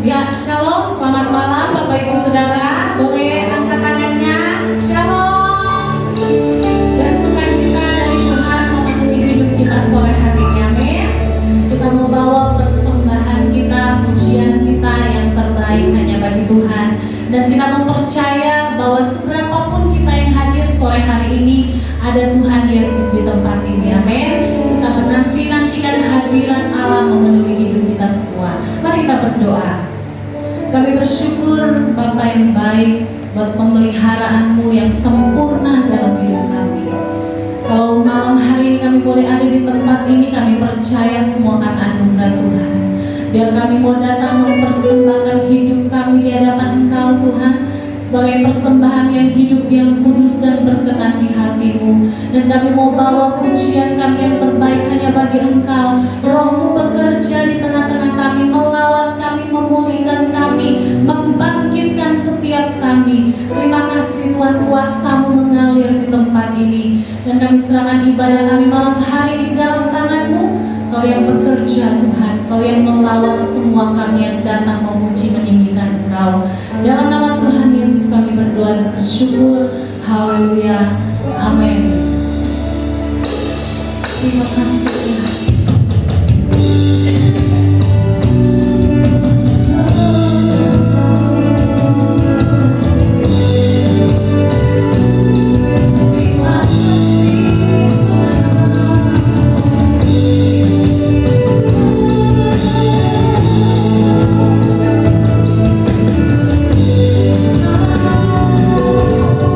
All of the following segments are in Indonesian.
Ya, shalom, selamat malam Bapak Ibu Saudara. Boleh angkat tangannya. Shalom. Bersukacita dari Tuhan memenuhi hidup kita sore hari ini. Amin. Kita mau bawa persembahan kita, pujian kita yang terbaik hanya bagi Tuhan. Dan kita mau percaya bahwa seberapapun kita yang hadir sore hari ini, ada Tuhan Yesus di tempat ini. Amin. Kita menanti-nantikan hadiran Allah memenuhi hidup kita semua. Mari kita berdoa. Kami bersyukur Bapa yang baik buat pemeliharaanmu yang sempurna dalam hidup kami. Kalau malam hari ini kami boleh ada di tempat ini, kami percaya semua kan anugerah Tuhan. Biar kami mau datang mempersembahkan hidup kami di hadapan Engkau Tuhan, sebagai persembahan yang hidup, yang kudus dan berkenan di hati-Mu. Dan kami mau bawa pujian kami yang terbaik hanya bagi Engkau. Roh-Mu bekerja di tengah-tengah kami, melawan kami, memulihkan kami, membangkitkan setiap kami. Terima kasih Tuhan, kuasa-Mu mengalir di tempat ini. Dan kami serahkan ibadah kami malam hari ini dalam tangan-Mu. Kau yang bekerja Tuhan, Kau yang melawat semua kami yang datang memuji meninggikan Engkau. Dalam nama Tuhan Yesus kami berdoa dan bersyukur. Haleluya. Amin. Terima kasih Tuhan. Oh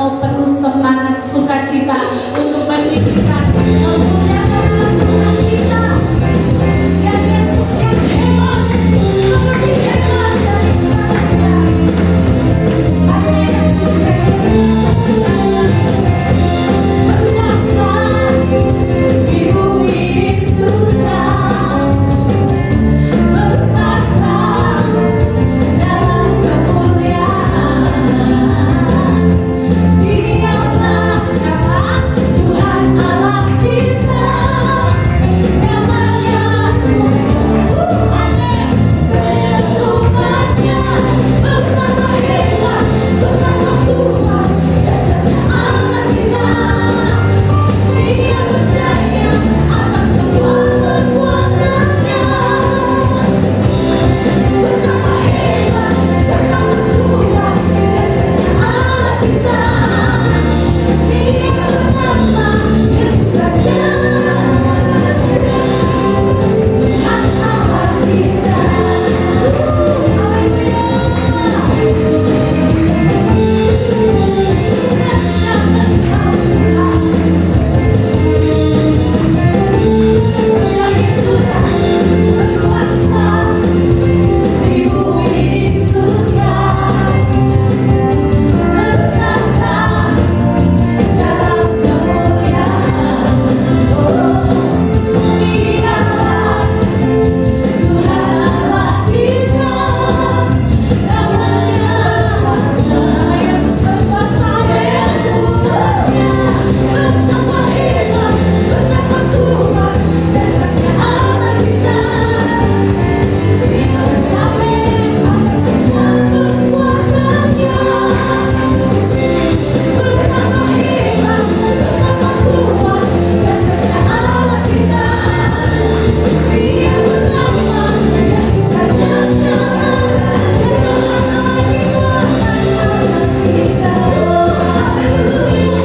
mau penuh semangat sukacita untuk meninggikan memuliakan Tuhan kita. Ya Yesus yang hebat, lebih hebat dari segalanya. Amin. Berkuasa di bumi di surga, bertata dalam kemuliaan. Dialah siapa Tuhan Allah kita, namanya Tuhan. Bersumpahnya betapa hebat, betapa Tuhan, dahsyatnya Allah kita. Dia berjaya atas semua kekuatannya. Betapa hebat, betapa Tuhan, dahsyatnya Allah kita. Dia bernama Yesus Raja, Tuhan Allah kita. Haleluya. Dahsyat Engkau Tuhan, dari surga berkuasa di bumi di surga, bertata dalam kemuliaan. Dialah Tuhan Allah kita, namanya kuasa. Yesus berkuasa, bersumbernya betapa hebat, betapa Tuhan, dahsyatnya Allah kita. Dia berjamin atas semua kekuatannya. Betapa hebat, betapa Tuhan, dahsyatnya Allah kita. Dia bernama Yesus Raja segala kita. Haleluya.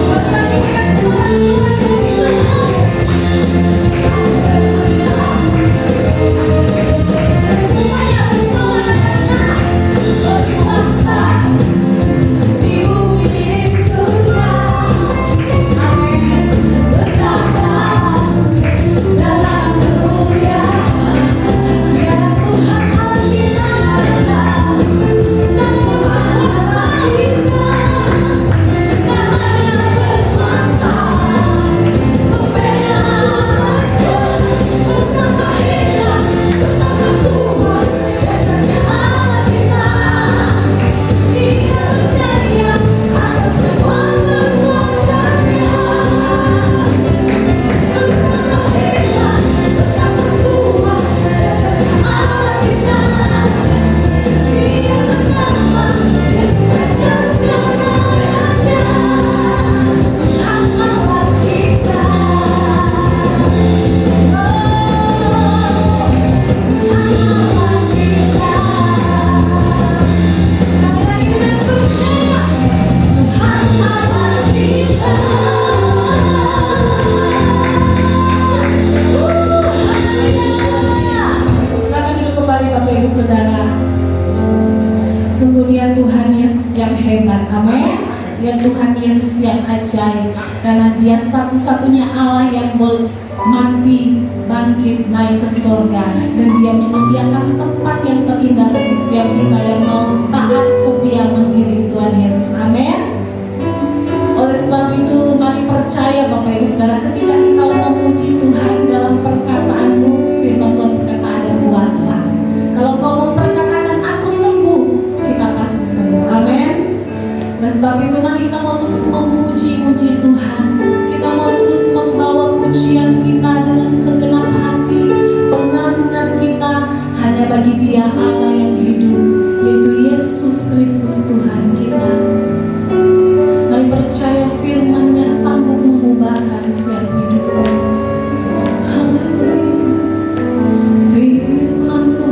Pertandingan sorak-sorai dari Tuhan. Haleluya. Semuanya bersama dengan berkuasa di bumi di surga. Amin. Bertata dalam kemuliaan. Dialah Tuhan Allah kita, namanya berkuasa kita, namanya berkuasa membela. Betapa hebat, betapa Tuhan, dahsyatnya Allah kita. Dia berjaya atas semua kekuatannya. Betapa hebat, betapa Tuhan, dahsyatnya Allah kita. Dia bernama Yesus Raja segala raja, Tuhan Allah kita. Selamat duduk kembali Bapak Ibu Saudara. Sungguh Dia Tuhan Yesus yang hebat, amin. Dia Tuhan Yesus yang ajaib, karena Dia satu-satunya Allah yang mati, bangkit, naik ke surga, dan Dia menyediakan tempat yang terindah bagi setiap kita yang mau taat setia mengiring Tuhan Yesus, amin. Oleh sebab itu, mari percaya Bapak Ibu Saudara, ketika engkau memuji Tuhan dalam perkataanmu, firman Tuhan berkata ada kuasa. Kalau engkau memperkatakan aku sembuh, kita pasti sembuh, amin. Oleh sebab itu, mari kita mau terus memuji-muji Tuhan. Kita mau terus membawa pujian kita dengan segenap hati. Pengagungan kita hanya bagi Dia Allah yang hidup, yaitu Yesus Kristus Tuhan kita. Mari percaya firman-Nya sanggup mengubahkan setiap hidupmu. Haleluya. Firman-Mu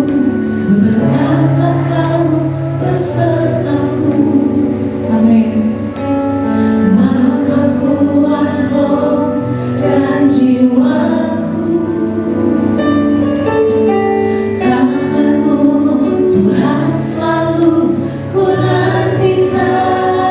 berkata Kau besertaku. Amin. Maka kuat roh dan jiwaku. Tangan-Mu Tuhan selalu ku nantikan.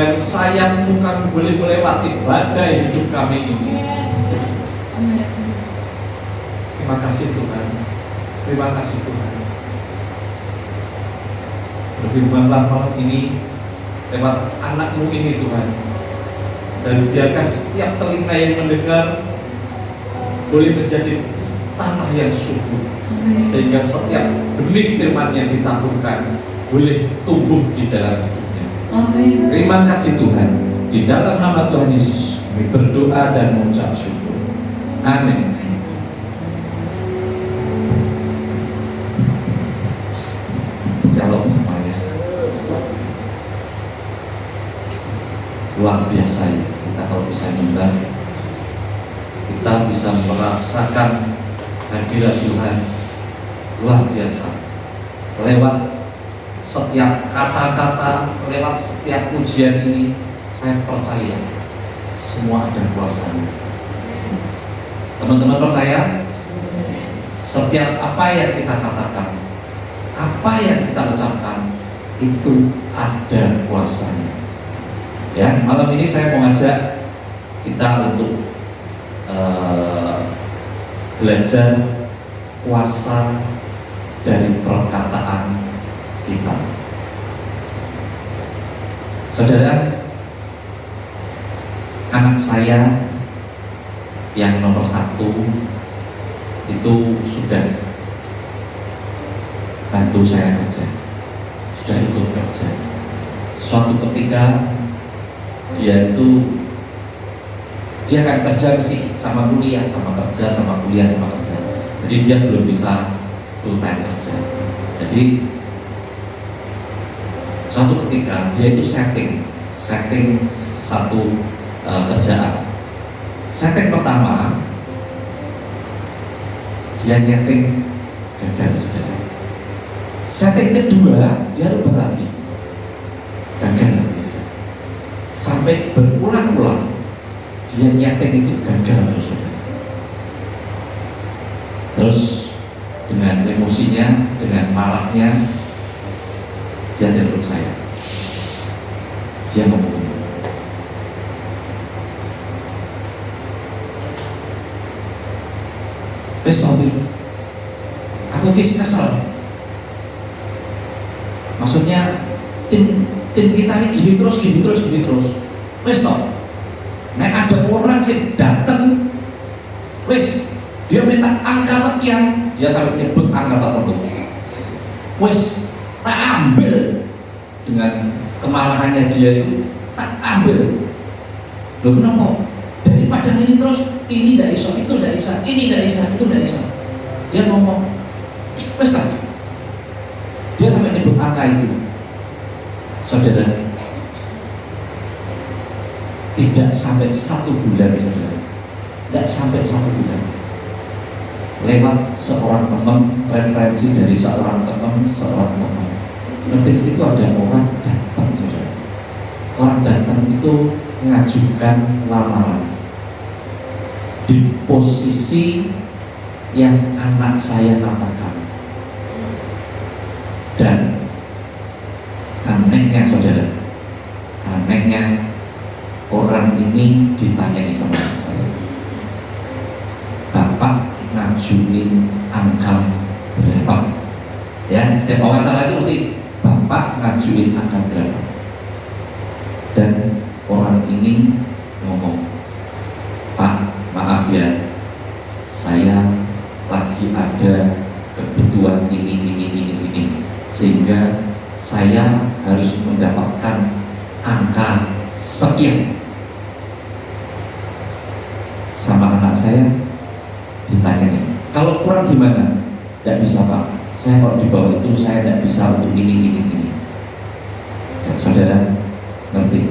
dengan sayapmu kami boleh melewati badai hidup kami ini. Terima kasih Tuhan. Terima kasih Tuhan. Berfirmanlah malam ini lewat anak-Mu ini Tuhan, dan biarkan setiap telinga yang mendengar boleh menjadi tanah yang subur, sehingga setiap benih firman yang ditaburkan boleh tumbuh di dalam hidupnya. Terima kasih Tuhan. Di dalam nama Tuhan Yesus kami berdoa dan mengucap syukur. Amin. Shalom semuanya. Luar biasa ya, kita kalau bisa nyembah, kita bisa merasakan hadirat Tuhan luar biasa. Lewat setiap kata-kata, lewat setiap pujian ini, saya percaya semua ada kuasanya. Teman-teman percaya? Setiap apa yang kita katakan, apa yang kita ucapkan, itu ada kuasanya. Ya, malam ini saya mau ngajak kita untuk belajar kuasa dari perkataan kita. Saudara, anak saya yang nomor 1 itu sudah bantu saya kerja, sudah ikut kerja. Suatu ketika dia akan kerja mesti sama kuliah, sama kerja, sama kuliah, sama kerja. Jadi dia belum bisa full time kerja. Jadi suatu ketika dia itu setting satu kerjaan. Setting pertama dia nyeting gagal, saudara. Setting kedua dia rubah lagi, gagal lagi, saudara. Sampai berulang-ulang dia nyeting itu gagal terus, saudara. Terus dengan emosinya, dengan marahnya, dia telepon saya. Dia ngomong, "Wes Tommy, aku kesel. Maksudnya tim kita ini gini terus. Wes Tom, nek ada orang sih datang, wes dia minta angka sekian, dia sampai nyebut angka tertentu. Wes tak ambil." Dengan kemarahannya dia itu tak ambil. Loh kenapa? Daripada ini terus, ini tidak bisa, itu tidak bisa, ini tidak bisa, itu tidak bisa. Dia ngomong, wes lah. Dia sampai nyebut angka itu. Saudara, tidak sampai 1 bulan, saudara. Tidak sampai 1 bulan. Lewat seorang teman, referensi dari seorang teman. Nanti itu ada orang datang, saudara. Orang datang itu mengajukan lamaran di posisi yang anak saya katakan. Dan anehnya, saudara, orang ini ditanyai sama anak saya, "Bapak ngajuin angka berapa?" Ya, setiap wawancara itu mesti Bapak ngajuin angka berapa. Dan orang ini ngomong, "Pak, maaf ya, saya lagi ada kebutuhan ini, sehingga saya harus mendapatkan angka sekian." Sama anak saya ditanya nih, "Kalau kurang gimana?" "Tidak bisa Pak, saya kalau di bawah itu saya tidak bisa untuk ini." Dan saudara ngerti,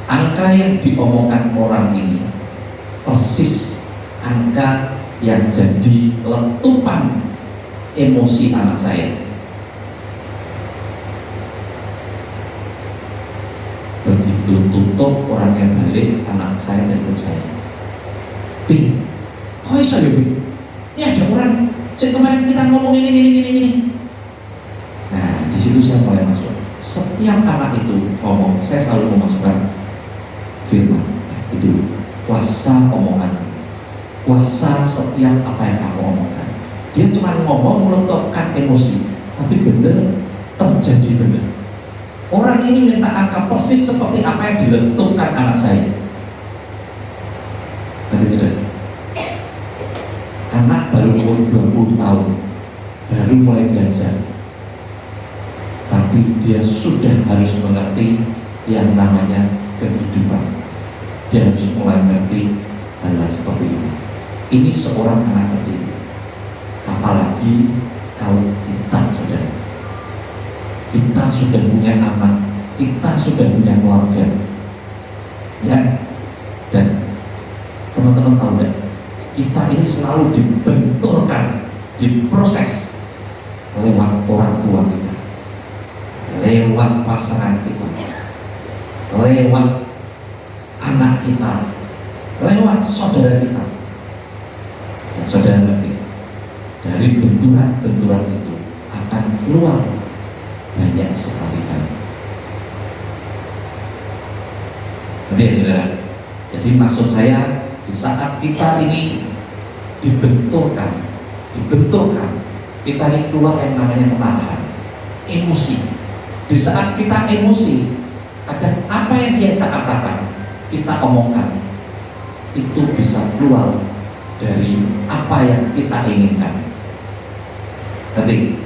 angka yang diomongkan orang ini persis angka yang jadi letupan emosi anak saya. Begitu tutup orangnya balik, anak saya telepon saya, "Bi, kok iso ya Bi? Ini ada orang kemarin kita ngomong ini." Nah, di situ saya mulai masuk. Setiap anak itu ngomong, saya selalu memasukkan firman. Itu kuasa omongan, kuasa setiap apa yang kamu omongkan. Dia cuma ngomong meletupkan emosi, tapi benar terjadi benar. Orang ini minta angka persis seperti apa yang diletupkan anak saya. Nanti sudah. Anak baru umur 20 tahun, baru mulai belajar, tapi dia sudah harus mengerti yang namanya kehidupan. Dia harus mulai mengerti hal-hal seperti ini. Ini seorang anak kecil, apalagi kalau kita, saudara. Kita sudah punya anak, kita sudah punya keluarga, ya. Dan teman-teman tahu nggak? Kita ini selalu dibenturkan, diproses lewat orang tua kita, lewat pasangan kita, lewat anak kita, lewat saudara kita. Dan saudara ngerti, dari benturan-benturan itu akan keluar banyak sekali hal. Nanti ya saudara. Jadi maksud saya, di saat kita ini dibenturkan, kita ini keluar yang namanya kemarahan, emosi. Di saat kita emosi, ada apa yang kita katakan, kita omongkan, itu bisa keluar dari apa yang kita inginkan. Nanti,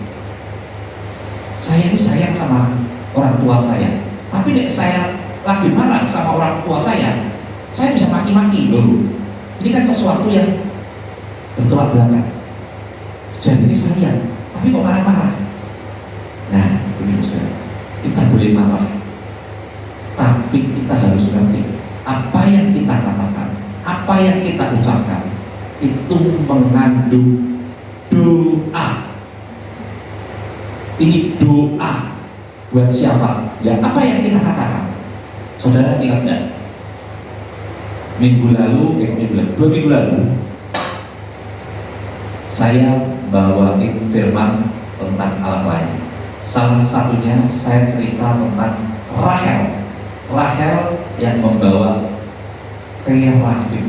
saya ini sayang sama orang tua saya, tapi nek saya lagi marah sama orang tua saya bisa maki-maki dulu. Ini kan sesuatu yang bertolak belakang. Jadi ini sayang, tapi kok marah-marah? Nah, ini bisa. Kita boleh marah, tapi kita harus ngerti apa yang kita katakan, apa yang kita ucapkan itu mengandung doa. Ini doa buat siapa? Ya apa yang kita katakan. Saudara ingat nggak? Dua minggu lalu saya bawain firman tentang alat lain. Salah satunya saya cerita tentang Rahel yang membawa terafim.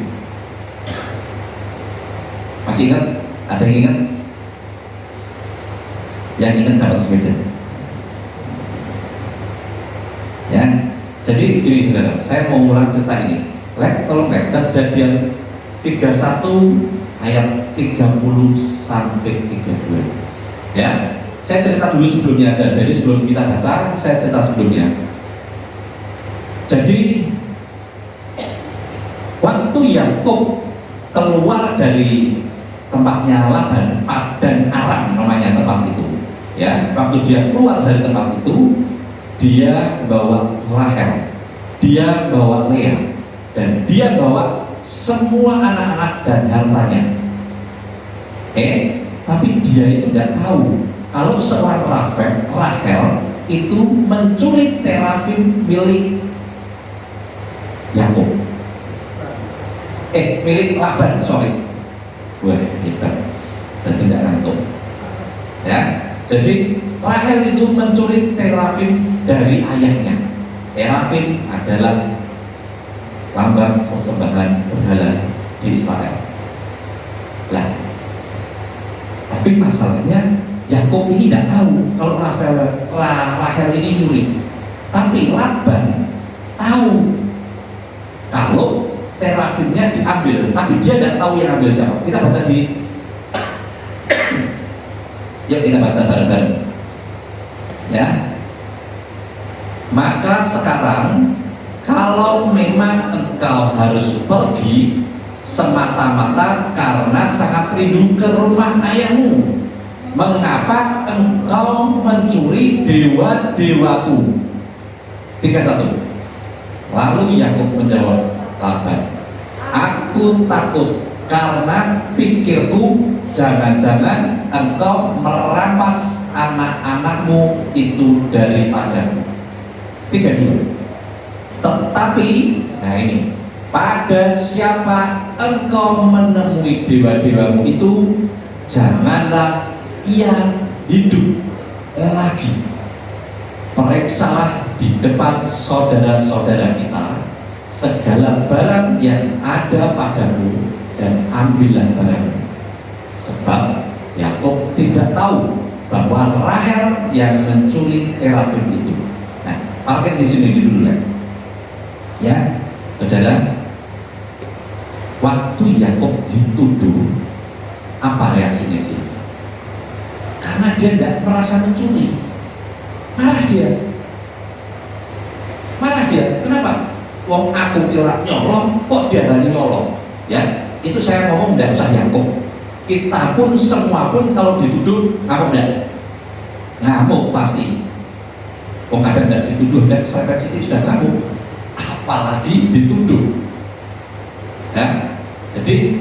Masih ingat? Ada yang ingat? Yang ingat dapat sepeda. Ya, jadi gini saudara, saya mau ngulang cerita ini. Tolong Kejadian 31 ayat 30 sampai 32. Ya, saya cerita dulu sebelumnya aja. Jadi sebelum kita baca, saya cerita sebelumnya. Jadi waktu Yakub keluar dari tempatnya Laban, Padan Aram namanya tempat itu. Ya, waktu dia keluar dari tempat itu, dia bawa Rahel, dia bawa Lea, dan dia bawa semua anak-anak dan hartanya. Tapi dia itu tidak tahu kalau seorang Rahel itu mencuri terafim milik Yakub. Milik Laban, sorry. Wah, hebat. Dan tidak ngantuk. Ya, jadi Rahel itu mencuri terafim dari ayahnya. Terafim adalah lambang sesembahan berhala di Israel. Lah, tapi masalahnya Yakub ini tidak tahu kalau Rahel ini nyuri. Tapi Laban tahu kalau terafimnya diambil, tapi dia tidak tahu yang ambil siapa. Kita baca di yuk kita baca bareng-bareng. Ya. Maka sekarang kalau memang engkau harus pergi semata-mata karena sangat rindu ke rumah ayahmu, mengapa engkau mencuri dewa-dewaku? 31. Lalu Yakub menjawab Laban, aku takut karena pikirku jangan-jangan engkau merampas anak-anakmu itu daripadamu. 32. Tetapi, nah ini, pada siapa engkau menemui dewa-dewamu itu, janganlah ia hidup lagi. periksalah di depan saudara-saudara kita segala barang yang ada padamu dan ambillah barangmu. Sebab Yakub tidak tahu bahwa Rahel yang mencuri terafim itu. Nah, parkir di sini dulu ya, saudara. Waktu Yakub dituduh, apa reaksinya dia? Karena dia tidak merasa mencuri, marah dia. Kenapa? Wong aku kira nyolong, kok dia berani nyolong? Ya, itu saya ngomong tidak usah Yakub. Kita pun semua pun kalau dituduh, aku tidak ngamuk pasti. Wong kadang tidak dituduh dan saya sudah ngamuk, apalagi dituduh. Ya, jadi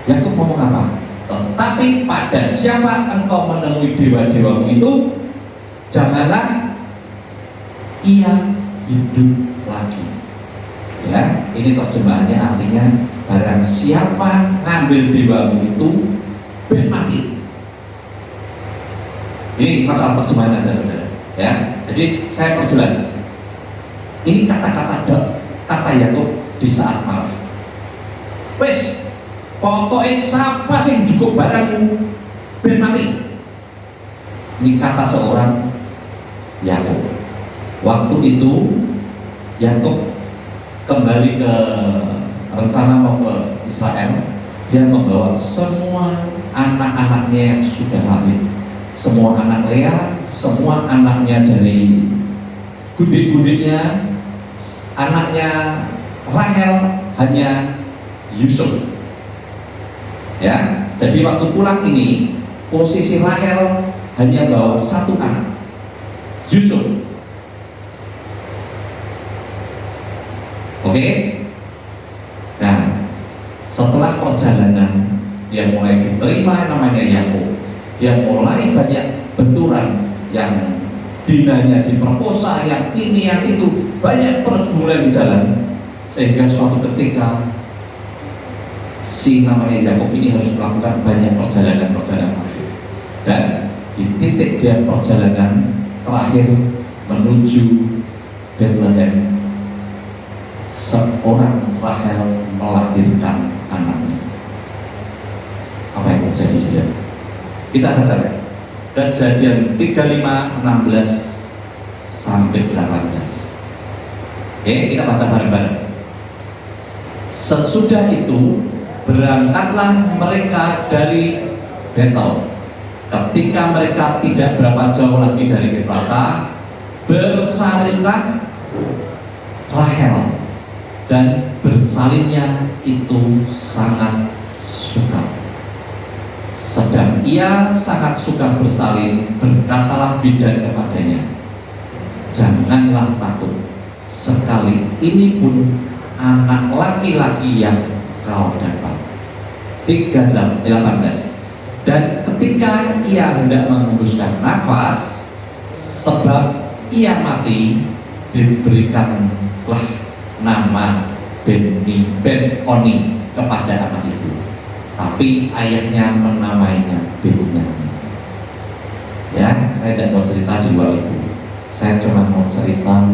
Yakub ngomong apa? Tetapi pada siapa engkau menemui dewa-dewamu itu, janganlah ia hidup lagi. Ya, ini terjemahannya artinya barang siapa ngambil dewamu itu ben mati. Ini masalah terjemahan aja saudara. Ya, jadi saya perjelas. Ini kata Yakub di saat marah. Wes, pokoknya siapa sih cukup barangmu ben mati. Ini kata seorang Yakub. Waktu itu Yakub kembali ke rencana mau ke Israel. Dia membawa semua anak-anaknya yang sudah lahir, semua anak Lea, semua anaknya dari gudik-gudiknya, anaknya Rahel hanya Yusuf. Ya, jadi waktu pulang ini posisi Rahel hanya bawa satu anak, Yusuf. Oke. Nah, setelah perjalanan dia mulai diterima namanya Yakub. Dia mulai banyak benturan, yang dinanya diperkosa, yang ini yang itu, banyak pergumulan di jalan, sehingga suatu ketika si namanya Yakub ini harus melakukan banyak perjalanan dan di titik dia perjalanan terakhir menuju Bethlehem, seorang Rahel melahirkan anaknya. Apa yang terjadi saudara? Kita baca ya. Kejadian 35:16 sampai 18. Oke, kita baca bareng-bareng. Sesudah itu berangkatlah mereka dari Betel. Ketika mereka tidak berapa jauh lagi dari Efrata, bersalinlah Rahel, dan bersalinnya itu sangat sukar. Sedang ia sangat suka bersalin, berkatalah bidan kepadanya, janganlah takut, sekali ini pun anak laki-laki yang kau dapat. 18. Dan ketika ia hendak mengembuskan nafas, sebab ia mati, diberikanlah nama Ben-Oni kepada anak itu. Tapi ayahnya menamainya Binyamin. Ya, saya tidak mau cerita di luar itu. Saya cuma mau cerita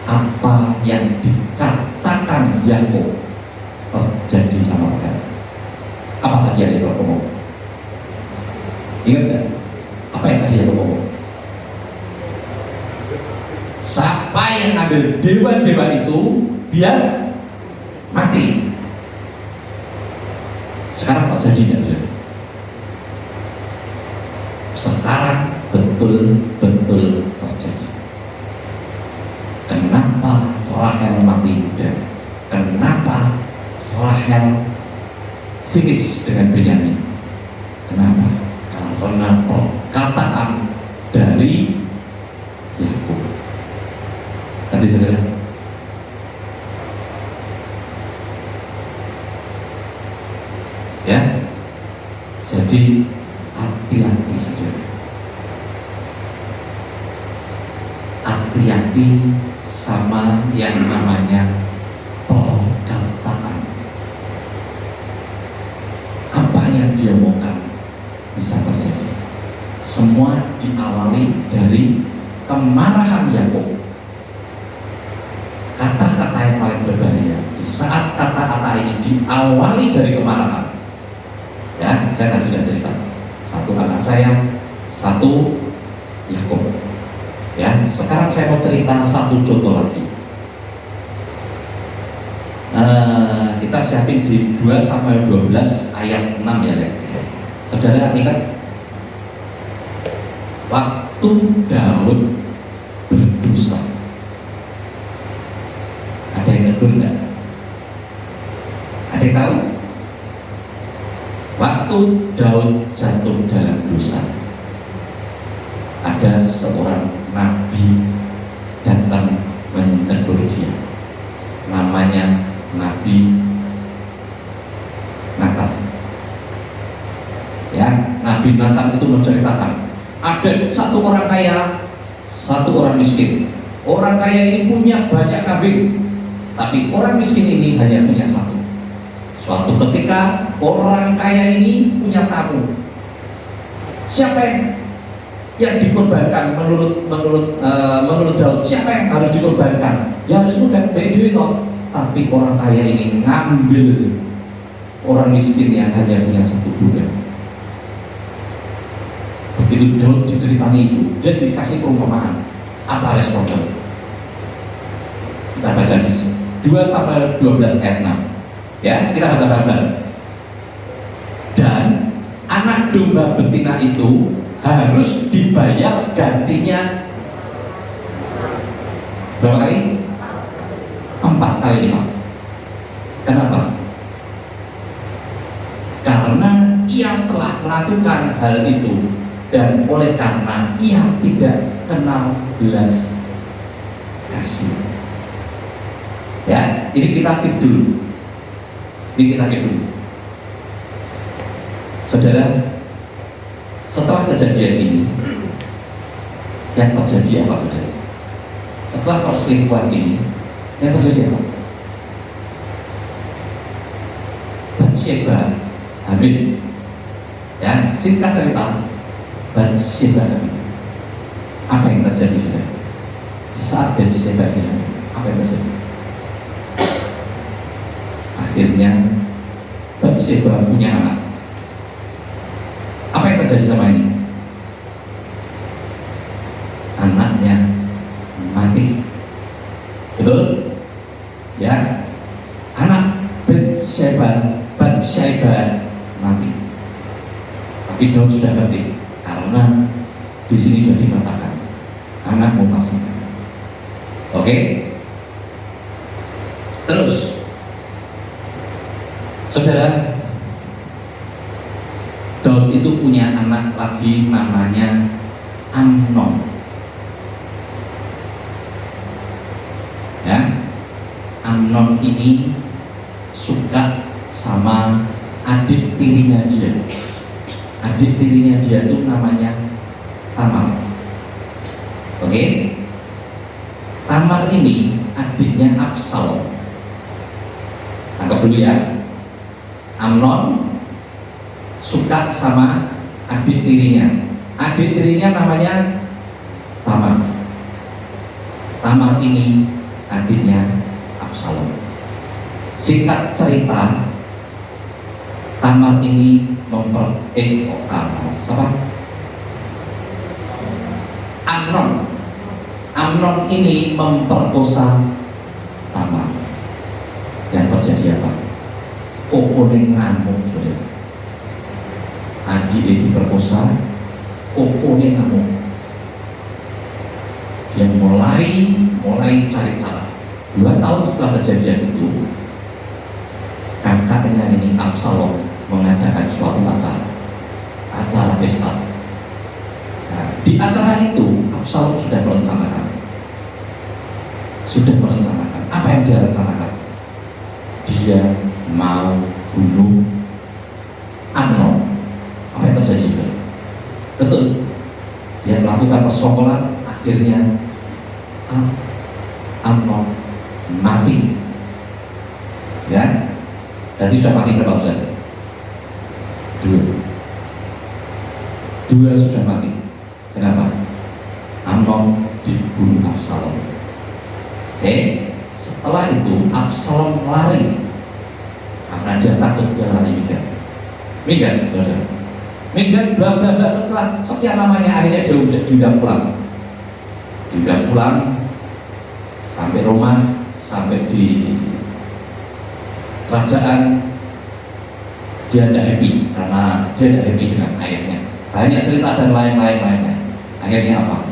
apa yang dikatakan Yakub terjadi sama Rahel. Apa tadi yang Yakub ngomong? Ingat gak? Apa yang tadi Yakub ngomong? Siapa yang ambil dewa-dewa itu biar mati. Sekarang terjadi nggak? Sekarang betul-betul terjadi. Kenapa Rahel mati muda? Kenapa Rahel finish dengan Benyamin? Kenapa? Karena perkataan dari Yakub. Nanti saudara, ya, jadi hati-hati saudara, hati-hati sama yang namanya perkataan. Apa yang dia omongkan bisa terjadi. semua diawali dari kemarahan Yakub. Kata-kata yang paling berbahaya di saat kata-kata ini diawali dari kemarahan. Ya, saya tadi sudah cerita. Satu anak saya, satu Yakub. Ya, sekarang saya mau cerita satu contoh lagi. Kita siapin di 2 Samuel 12 ayat 6 ya, Rek. Saudara ingat waktu Daud berdosa, ada yang negur enggak? Ada yang tahu? Waktu Daud jatuh dalam dosa, ada seorang nabi datang menegur dia, namanya Nabi Nathan. Ya, Nabi Nathan itu menceritakan ada satu orang kaya, satu orang miskin. Orang kaya ini punya banyak kambing, tapi orang miskin ini hanya punya satu. Suatu ketika orang kaya ini punya tamu. Siapa yang dikorbankan menurut Daud? Siapa yang harus dikorbankan? Ya harus dari duit toh. Tapi orang kaya ini ngambil orang miskin yang hanya punya satu budak. Begitu Daud diceritani itu, dia dikasih perumpamaan. Apa respon Daud? Kita baca di 2 Samuel 12 ayat 6. Ya, kita baca bareng-bareng. Dan anak domba betina itu harus dibayar gantinya berapa kali? 4 kali lipat. Kenapa? Karena ia telah melakukan hal itu, dan oleh karena ia tidak kenal belas kasih. Ya, ini kita keep dulu. Saudara, setelah kejadian ini, yang terjadi apa, saudara? Setelah perselingkuhan ini, yang terjadi apa? Batsyeba hamil. Ya, singkat cerita, Batsyeba hamil. Apa yang terjadi, saudara? Di saat Batsyeba ini hamil, apa yang terjadi? Akhirnya Batsyeba punya anak. Apa yang terjadi sama ini? Anaknya mati. Betul? Ya, anak Batsyeba mati. Tapi Daud sudah mati karena di sini sudah dikatakan anak mau pasang. Oke? Terus, saudara, Daud itu punya anak lagi namanya Amnon. Ya, Amnon ini suka sama adik tirinya dia. Adik tirinya dia itu namanya Tamar. Oke? Tamar ini adiknya Absalom. Anggap dulu ya. Amnon suka sama adik tirinya. Adik tirinya namanya Tamar. Tamar ini adiknya Absalom. Singkat cerita, Tamar ini Amnon ini memperkosa Tamar. Yang terjadi apa? Kokone ngamuk, saudara. Adik diperkosa, kokone ngamuk. Dia mulai cari cara. 2 tahun setelah kejadian itu, kakaknya ini Absalom mengadakan suatu acara pesta. Nah, di acara itu Absalom sudah merencanakan apa yang dia rencanakan. Dia mau bunuh Amnon. Apa yang terjadi? Betul, dia melakukan persekongkolan. Akhirnya Amnon mati. Ya, jadi sudah mati berapa, saudara? 2 sudah mati. Setelah itu Absalom lari karena dia takut dia lari Megan, saudara. Megan bla bla bla, setelah sekian lamanya akhirnya dia diundang pulang sampai rumah, sampai di kerajaan. Dia tidak happy karena dia tidak happy dengan ayahnya. Banyak cerita dan lain-lainnya. Akhirnya apa?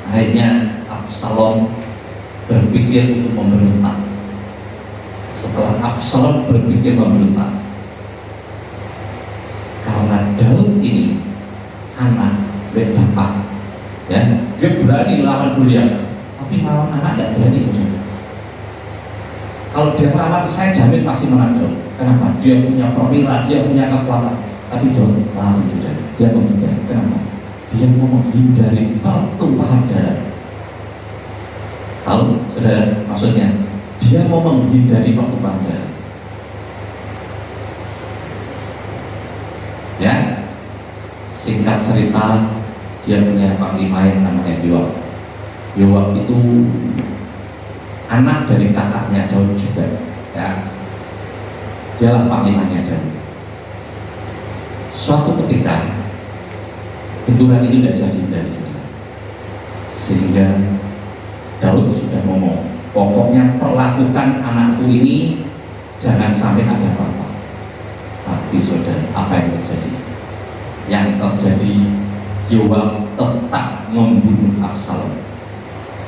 Akhirnya Absalom berpikir untuk memberontak. Setelah Absalom berpikir memberontak, karena Daud ini anak dari bapak, ya, dia berani lawan Goliat, tapi lawan anak tidak berani, saudara. Kalau dia lawan, saya jamin pasti menang Daud. Kenapa? Dia punya perwira, dia punya kekuatan. Tapi Daud lawan, saudara. Dia menghindari. Kenapa? Dia mau menghindari pertumpahan darah. Tahu, saudara, maksudnya dia mau menghindari pertumpahan darah. Ya, singkat cerita, dia punya panglima yang namanya Yoab. Yoab itu anak dari kakaknya Daud juga, ya. Dialah panglimanya Daud. Suatu ketika benturan itu tidak bisa dihindari, sehingga Daud sudah ngomong, pokoknya perlakukan anakku ini jangan sampai ada apa-apa. Tapi saudara, apa yang terjadi? Yang terjadi, Yoab tetap membunuh Absalom.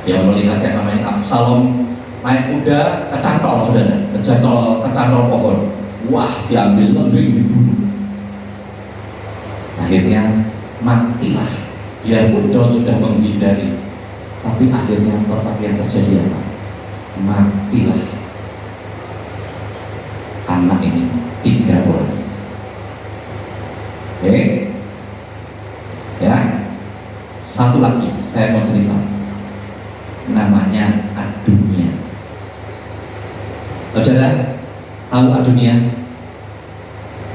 Dia melihat yang namanya Absalom naik kuda, kecantol, saudara, kecantol pohon. Wah, diambil lembing, dibunuh. Akhirnya matilah. Biarpun Daud sudah menghindari, tapi akhirnya tetap yang terjadi apa? Matilah anak ini, 3 orang. Oke, ya. Satu lagi saya mau cerita, namanya Adunia. Saudara tahu Adunia?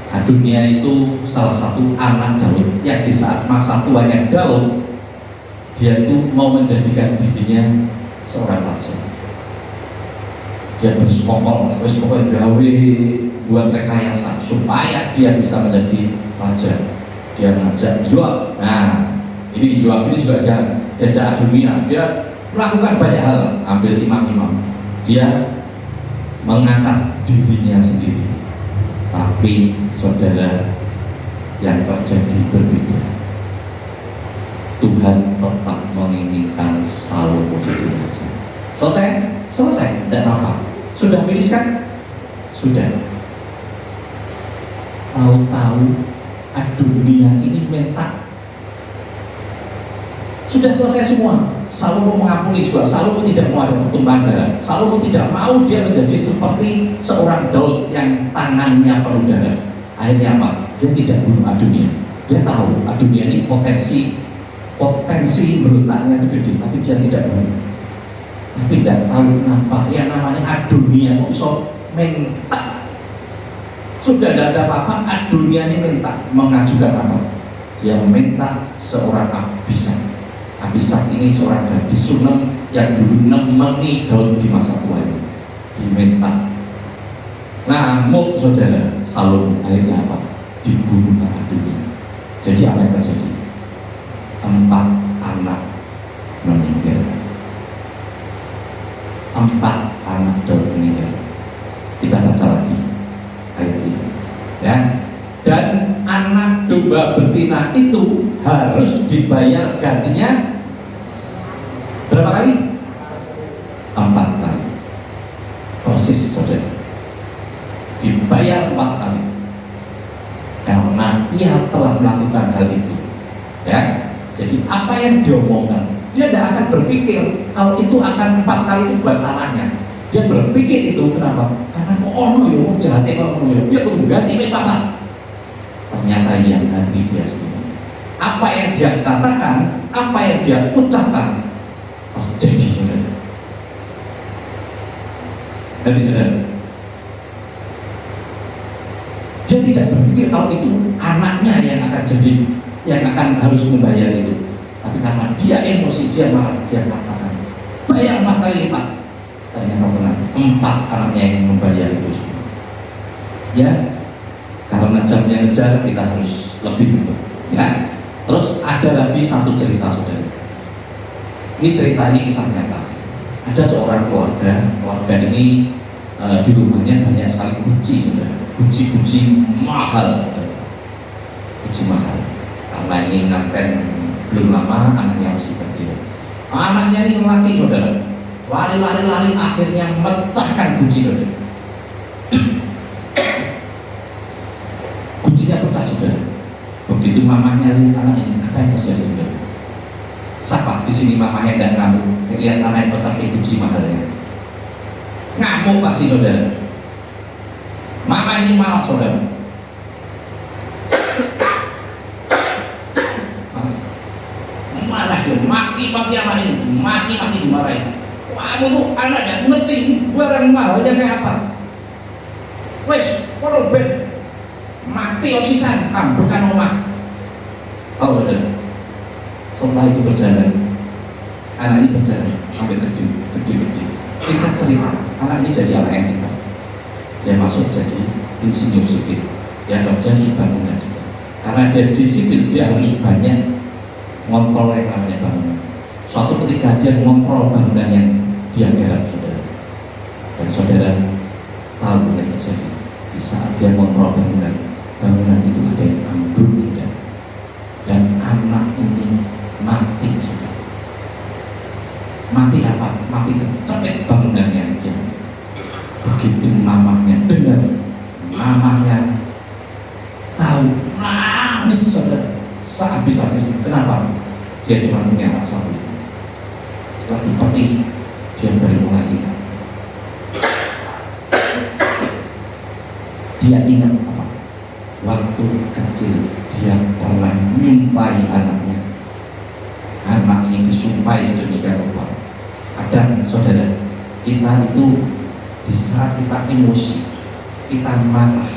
Adunia itu salah satu anak Daud yang di saat masa tuanya Daud, dia itu mau menjadikan dirinya seorang raja. Dia bersekongkol, gawe buat rekayasa supaya dia bisa menjadi raja. Dia ngajak Yoab. Nah, ini Yoab ini juga diajak Adunia. Dia melakukan banyak hal, ambil imam-imam. Dia mengangkat dirinya sendiri. Tapi saudara, yang terjadi berbeda. Tuhan tetap menginginkan Salomo jadi raja. Selesai, tidak apa. Sudah finish kan? Sudah. Tahu-tahu Adunia ini minta. Sudah selesai semua. Salomo mengampuni juga. Salomo tidak mau ada pertumpahan darah. Salomo tidak mau dia menjadi seperti seorang Daud yang tangannya penuh darah. Akhirnya apa? Dia tidak bunuh Adunia. Dia tahu Adunia ini potensi berontaknya itu gede, tapi dia tidak bunuh. Tapi tidak tahu kenapa yang namanya Adunia kok minta. Sudah tidak ada apa-apa, Adunia ini minta mengajukan apa? Dia minta seorang Abisag. Abisag ini seorang gadis Sunem yang dulu nemeni Daud di masa tuanya. Diminta. Ngamuk saudara, Salomo akhirnya apa? Dibunuh Adunia. Jadi apa yang terjadi? 4 anak meninggal. 4 anak Daud meninggal. Kita baca lagi ayat ini, ya. Dan anak domba betina itu harus dibayar gantinya berapa kali? 4 kali. Persis, saudara. Dibayar 4 kali karena ia telah melakukan hal itu, ya. Jadi apa yang diomongkan, dia tidak akan berpikir kalau itu akan 4 kali itu buat tanahnya. Dia berpikir itu kenapa? Karena kok ono yo jahatnya kok ono yo, dia kudu ganti mek papat. Ternyata yang ganti dia sendiri. Apa yang dia katakan, apa yang dia ucapkan terjadi, saudara. Jadi saudara, dia tidak berpikir kalau itu anaknya yang akan jadi, yang akan harus membayar itu. Tapi karena dia emosi, dia marah, dia katakan bayar 4 kali lipat. Ternyata benar. 4 anaknya yang membayar itu semua. Ya, karena jamnya ngejar kita harus lebih gitu. Ya, terus ada lagi satu cerita saudara. Ini cerita ini kisah nyata. Ada seorang keluarga ini di rumahnya banyak sekali kunci, saudara. Kunci mahal, saudara. Kunci mahal. Karena ini nganten belum lama, anaknya masih kecil. Anaknya ini laki, saudara. Lari, akhirnya mecahkan kunci, saudara. Kuncinya pecah, saudara. Begitu mamahnya lihat anak ini, apa yang terjadi, saudara? Siapa di sini mamahnya tidak ngamuk? Lihat anak yang pecah kunci mahalnya. Ngamuk pasti, saudara. Mama ini marah, saudara. Marah dia, maki-maki anak ini, maki-maki dimarahin. Wah, itu anak yang ngerti barang mahalnya kayak apa. Wes, kalau ben mati osisan, ambekan omah. Oh, saudara. Setelah itu berjalan, anak ini berjalan sampai gede. Singkat cerita, anak ini jadi anak yang pintar. Dia masuk jadi insinyur sipil. Dia kerja di bangunan. Karena dia disiplin, dia harus banyak ngontrol yang namanya bangunan. Suatu ketika dia mengontrol bangunan yang dia garap, saudara. Dan saudara tahu yang terjadi di saat dia mengontrol bangunan itu ada yang ambruk, saudara. Dan anak ini mati, saudara. Mati apa? Mati kecepet bangunan yang dia. Begitu mamahnya dengar, mamahnya tahu, nangis, saudara. Sehabis-habis. Kenapa? Dia cuma punya anak satu. Setelah dipeti, dia baru mulai ingat. Dia ingat apa? Waktu kecil dia pernah menyumpai anaknya. Anak ini disumpahi sedemikian rupa. Kadang, saudara, kita itu di saat kita emosi, kita marah,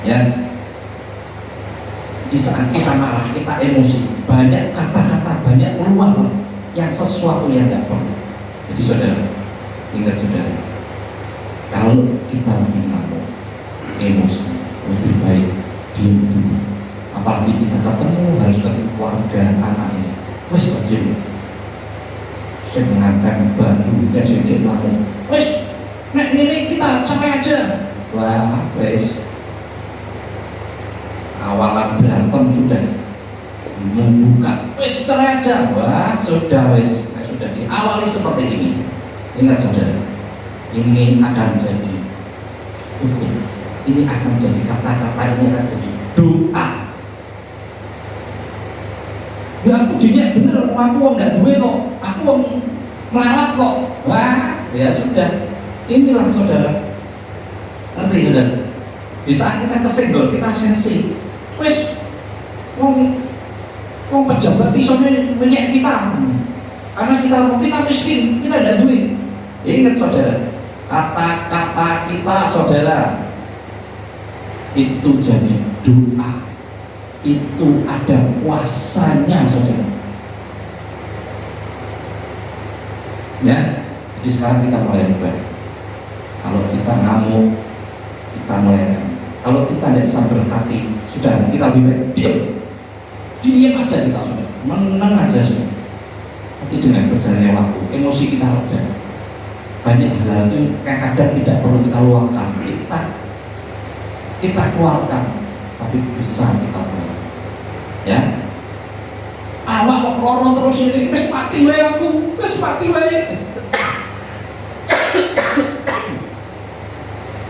ya, di saat kita marah, kita emosi, banyak kata-kata, banyak keluar yang sesuatu yang tidak perlu. Jadi saudara, ingat saudara, kalau kita lagi ngamuk, emosi, lebih baik diam dulu. Apalagi kita ketemu harus ketemu keluarga anak ini. Wes diam. Saya mengantarkan baru dan sedikit ngamuk. Wes, nek ini kita cerai aja. Wah, wes. Awalan berantem sudah membuka, wes cerai aja. Wah, sudah wes, sudah diawali seperti ini. Ingat saudara, ini akan jadi hukum. Ini akan jadi kata-kata, ini akan jadi doa. Ya aku dinya bener, aku nggak duwe kok, aku melarat kok. Wah, ya sudah. Inilah saudara. Ngerti saudara? Di saat kita kesenggol, kita sensi. Wes, wong pejabat iso menyek kita, karena kita miskin, kita tidak duit. Ingat saudara, kata-kata kita saudara itu jadi doa, itu ada kuasanya saudara. Ya, jadi sekarang kita mulai berubah. Kalau kita ngamuk, kita mulai. Kalau kita tidak bisa berkati, sudah kita lebih baik diam aja, kita sudah menang aja sudah. Tapi dengan berjalannya waktu, emosi kita reda. Banyak hal itu yang kadang tidak perlu kita luangkan, kita keluarkan, tapi bisa kita keluarkan. Ya, awak kok loro terus ini, wes mati wae aku, wes mati wae.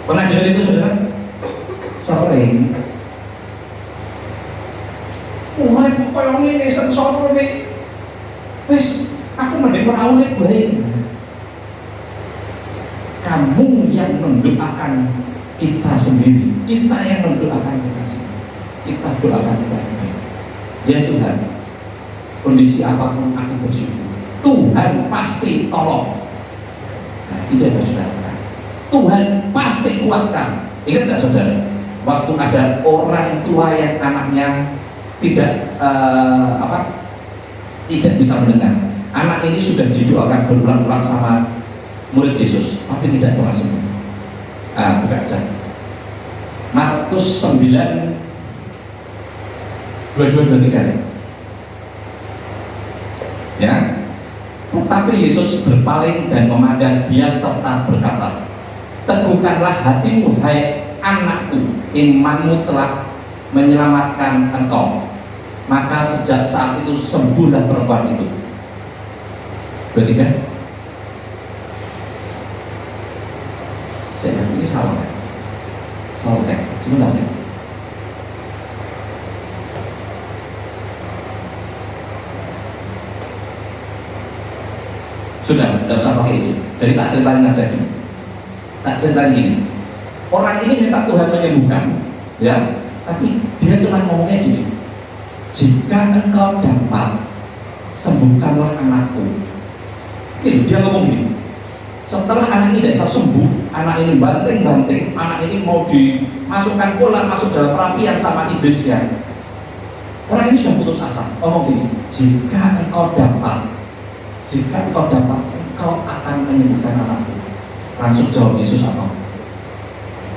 Pernah dengar itu saudara? Sering. Urip kok koyo ngene sengsara iki. Wis, aku mendek ora urip bae. Kamu yang mendoakan kita sendiri, kita yang mendoakan kita sendiri. Kita doakan kita yang baik. Ya Tuhan, kondisi apapun aku bersyukur. Tuhan pasti tolong. Nah, itu yang harus kita lakukan. Tuhan pasti kuatkan. Ingat tidak saudara? Waktu ada orang tua yang anaknya tidak tidak bisa mendengar, Anak ini sudah didoakan berulang-ulang sama murid Yesus, tapi tidak pernah sembuh. Buka aja Markus 9 22-23 ya. Tetapi Yesus berpaling dan memandang dia serta berkata, teguhkanlah hatimu hai anakku, imanmu telah menyelamatkan engkau. Maka sejak saat itu sembuhlah perempuan itu. 23. Saya ini salah kan? Salah kan? Sebentar kan? Sudah, tidak usah pakai itu. Jadi tak ceritain aja gini. Tak ceritain gini. Orang ini minta Tuhan menyembuhkan, ya. Tapi dia cuma ngomongnya gini. Jika engkau dapat, sembuhkanlah anakku. Ini dia ngomong gini. Setelah anak ini tidak bisa sembuh, anak ini banting-banting, anak ini mau dimasukkan pula masuk dalam perapian sama iblisnya. Orang ini sudah putus asa. Ngomong gini. Jika engkau dapat, engkau akan menyembuhkan anakku. Langsung jawab Yesus apa?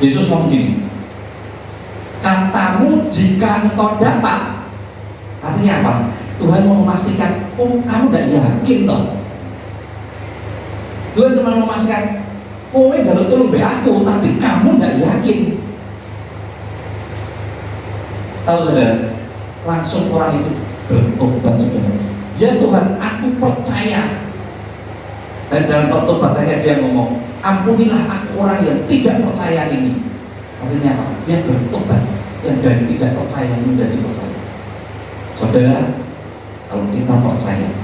Yesus ngomong gini, katamu jika engkau dapat, artinya apa? Tuhan mau memastikan, oh kamu tidak yakin toh. Tuhan cuma memastikan, kowe jalur tolong be aku, tapi kamu tidak yakin. Tahu saudara? Langsung orang itu bertobat saudara. Ya Tuhan, aku percaya. Dan dalam pertobatannya dia ngomong, ampunilah aku orang yang tidak percaya ini. Artinya apa? Dia bertobat. Yang dari tidak percaya menjadi percaya. Saudara, kalau kita percaya,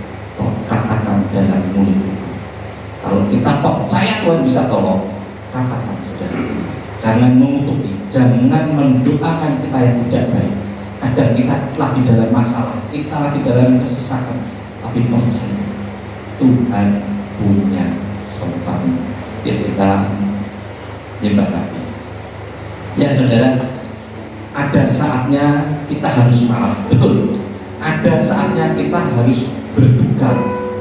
katakan dalam mulut kita. Kalau kita percaya Tuhan bisa tolong, katakan saudara. Jangan mengutuki, jangan mendoakan kita yang tidak baik. Kadang kita lagi dalam masalah, kita lagi dalam kesesakan, tapi percaya Tuhan punya rencana yang kita nyembah lagi. Ya saudara, ada saatnya kita harus marah, betul. Ada saatnya kita harus berduka,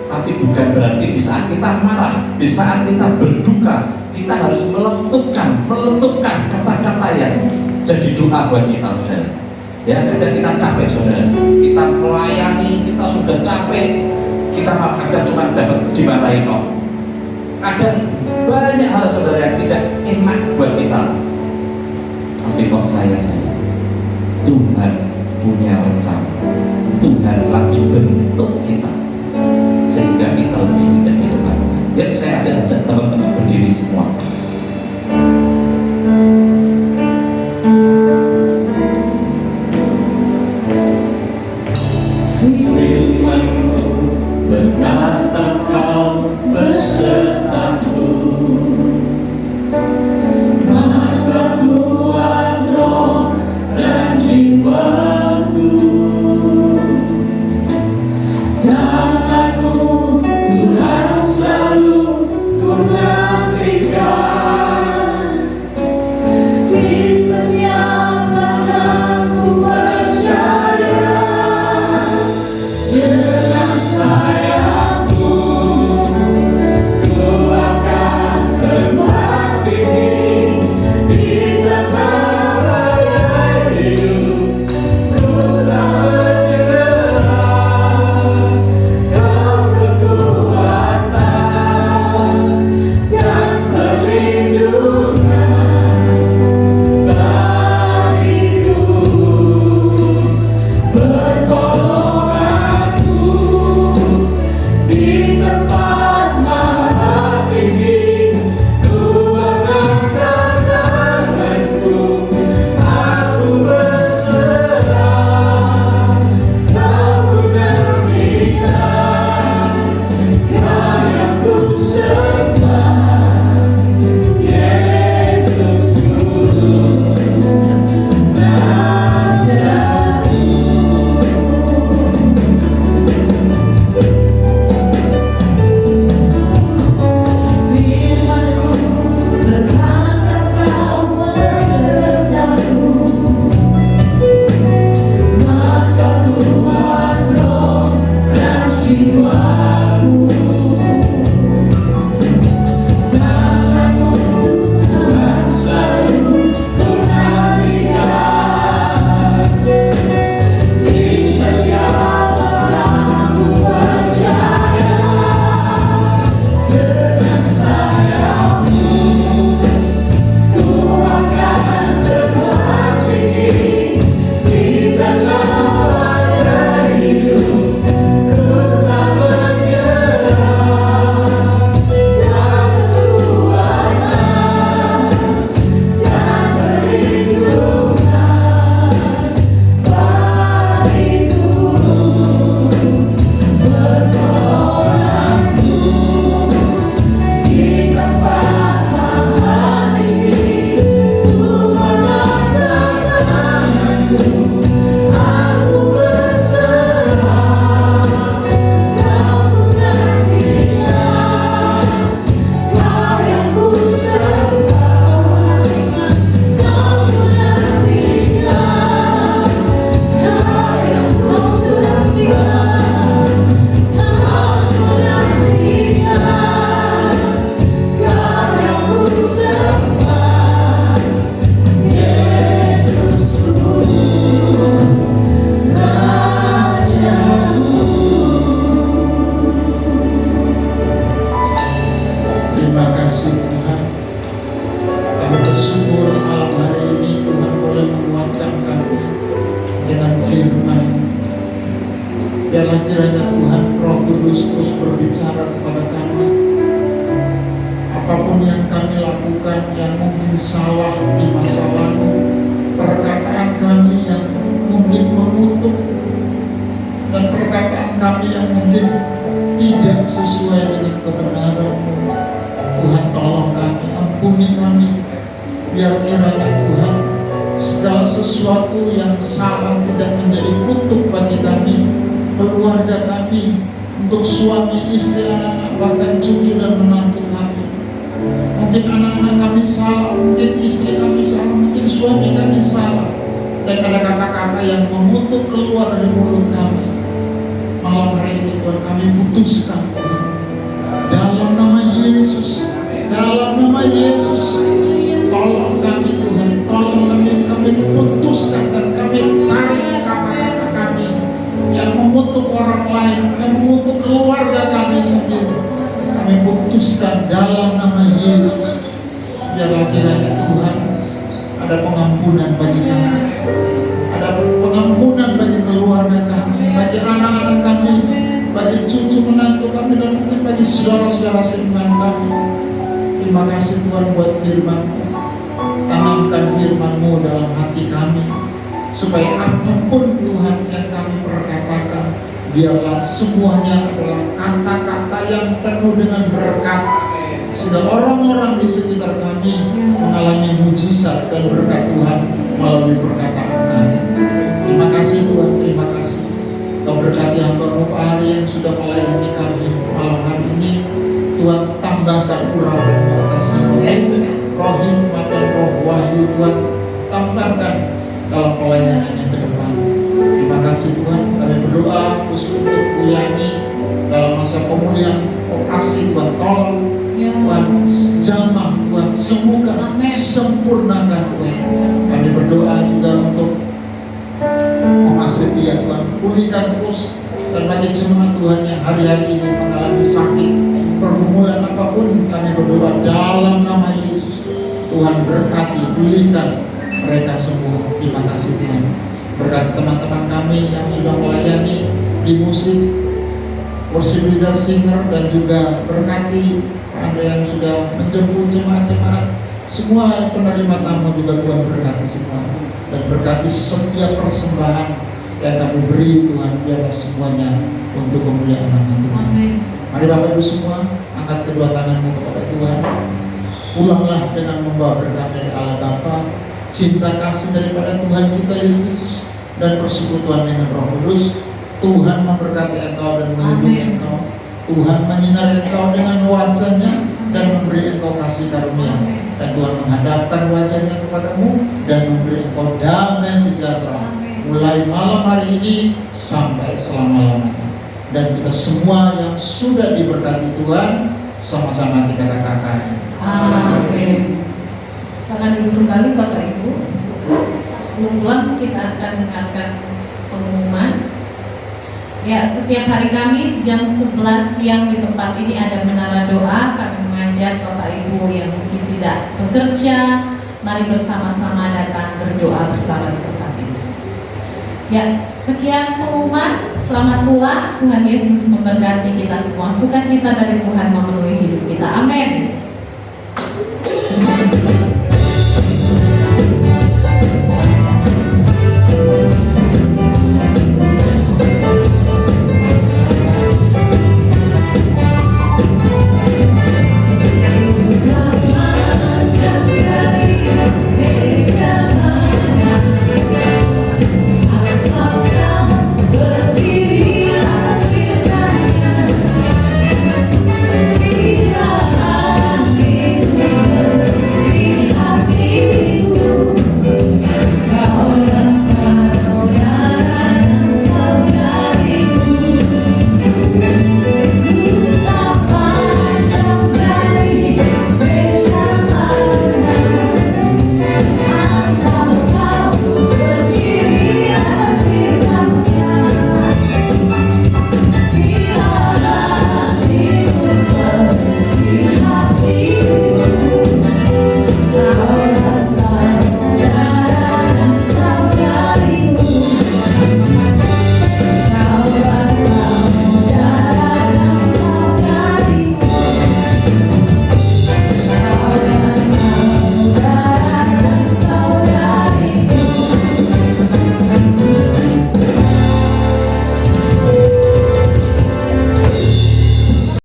tapi bukan berarti di saat kita marah, di saat kita berduka, kita harus meletupkan kata-kata yang jadi doa buat kita, saudara. Ya, kadang kita capek saudara, kita melayani, kita sudah capek, kita malah kadang cuma dapat dimarahin kok. Kadang banyak hal saudara yang tidak enak buat kita, tapi percaya saya, Tuhan punya rencana, Tuhan lagi bentuk kita sehingga kita lebih indah di depan Tuhan. Ya, saya ajak teman-teman berdiri semua. Berkata kau besertaku, maka kuat roh dan jiwaku. Tanganmu Tuhan kasih Tuhan. Kami bersyukur malam hari ini Tuhan boleh menguatkan kami dengan firman. Biarlah kiranya Tuhan Roh Kudus terus berbicara kepada kami. Apapun yang kami lakukan yang mungkin salah di masa lalu, perkataan kami yang mungkin mengutuk, dan perkataan kami yang mungkin tidak sesuai dengan kebenaran-Mu, Tuhan tolong kami, ampuni kami. Biar kiranya Tuhan segala sesuatu yang salah tidak menjadi kutuk bagi kami, keluarga kami, untuk suami, istri, anak-anak, bahkan cucu dan menantu kami. Mungkin anak-anak kami salah, mungkin istri kami salah, mungkin suami kami salah, dan ada kata-kata yang mengutuk keluar dari mulut kami. Malam hari ini Tuhan kami putuskan Tuhan, dalam nama Yesus, dalam nama Yesus, tolong kami Tuhan, tolong kami putuskan dan kami tarik kata-kata kami yang mengutuk orang lain, yang mengutuk keluarga kami sendiri. Kami putuskan dalam nama Yesus. Biarlah kiranya Tuhan ada pengampunan bagi kami, ada pengampunan bagi keluarga kami, bagi anak-anak kami, bagi cucu menantu kami, dan mungkin bagi saudara-saudara seiman kami. Terima kasih Tuhan buat firman-Mu. Tanamkan firman-Mu dalam hati kami, supaya apapun Tuhan yang kami perkatakan, biarlah semuanya adalah kata-kata yang penuh dengan berkat, sehingga orang-orang di sekitar kami mengalami mujizat dan berkat Tuhan melalui perkataan kami. Terima kasih Tuhan, terima kasih. Kau berkati hamba-Mu Pak Hari yang sudah melayani kami malam hari ini. Tuhan tambahkan urapan-Mu atas nama-Mu, roh hikmat dan roh wahyu Tuhan tambahkan dalam pelayanannya ke depan. Terima kasih Tuhan. Kami berdoa khusus untuk Bu Yani dalam masa pemulihan operasi. Tuhan tolong, Tuhan jamah, Tuhan sembuhkan, sempurnakan Tuhan. Kami berdoa juga untuk Mas Setia Tuhan, pulihkan terus, dan bagi semangat Tuhan yang hari-hari ini mengalami sakit, pergumulan apapun, kami berdoa dalam nama Yesus. Tuhan berkati, pulihkan mereka semua. Terima kasih Tuhan. Berkat teman-teman kami yang sudah melayani di musik, worship leader, singer, dan juga berkati Anda yang sudah menjemput jemaat-jemaat, semua penerima tamu juga Tuhan berkati semua, dan berkati setiap persembahan yang kami beri Tuhan, biarlah semuanya untuk kemuliaan nama Tuhan. Mari Bapak Ibu semua, angkat kedua tanganmu kepada Tuhan. Pulanglah dengan membawa berkat dari Allah Bapa, cinta kasih daripada Tuhan kita Yesus Kristus, dan persekutuan dengan Roh Kudus. Tuhan memberkati engkau dan melindungi engkau. Tuhan menyinari engkau dengan wajah-Nya dan memberi engkau kasih karunia. Dan Tuhan menghadapkan wajah-Nya kepadamu dan memberi engkau damai sejahtera, mulai malam hari ini sampai selama-lamanya. Dan kita semua yang sudah diberkati Tuhan, sama-sama kita katakan amin. Silakan duduk kembali Bapak Ibu. Sebelum pulang kita akan dengarkan pengumuman. Ya, setiap hari Kamis jam 11 siang di tempat ini ada menara doa. Kami mengajak Bapak Ibu yang mungkin tidak bekerja, mari bersama-sama datang berdoa bersama di tempat ini. Ya, sekian pengumuman. Selamat pulang. Tuhan Yesus memberkati kita semua. Sukacita dari Tuhan memenuhi hidup kita. Amin.